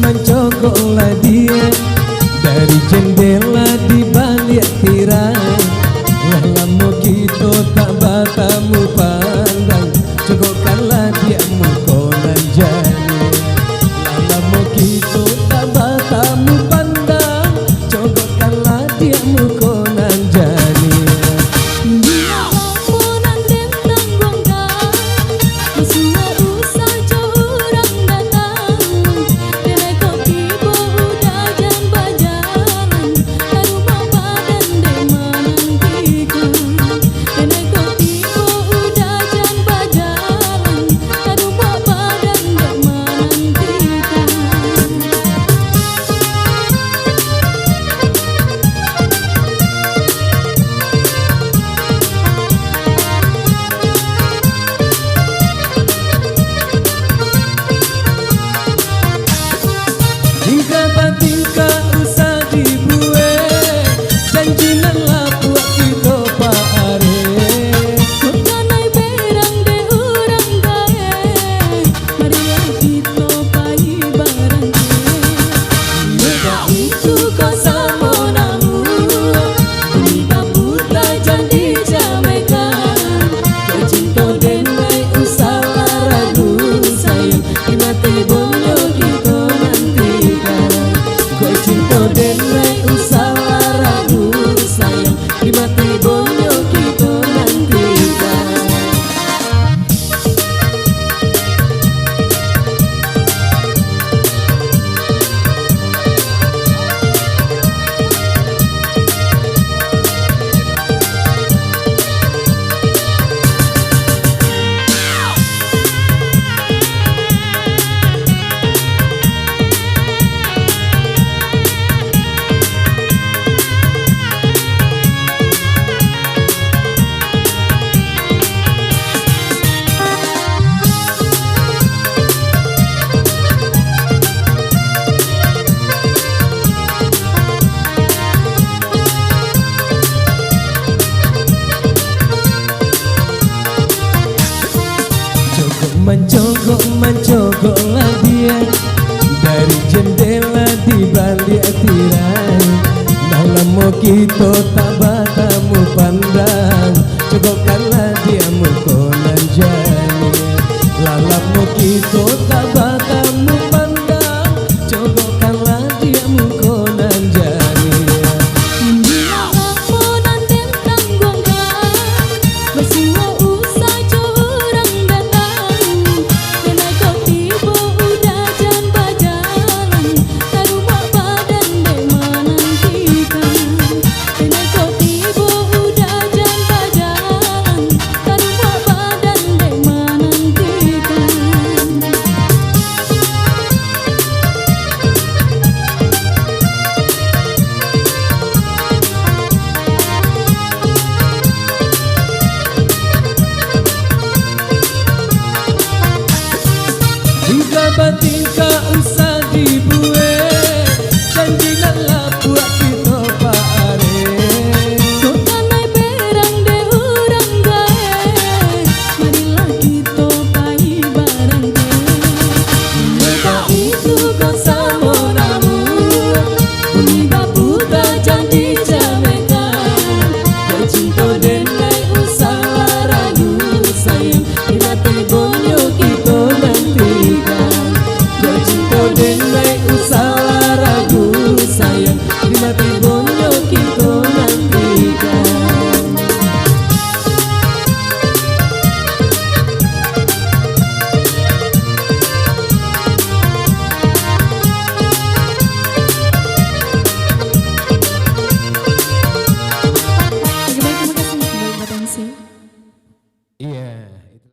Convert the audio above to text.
Mencogoklah dia dari jendela di balik tirai. Lama gitu tak batamu pandang, cogokkanlah dia mukonan jani. Lama gitu tak batamu pandang, cogokkanlah dia mukonan jani. Mencogoklah dia dari jendela di balik tirai. Dalam kita tak batamu pandang, cogokkanlah dia mukonan jani. Lalapmu kita tak batamu pandang, cogokkanlah dia mukonan jani. Batin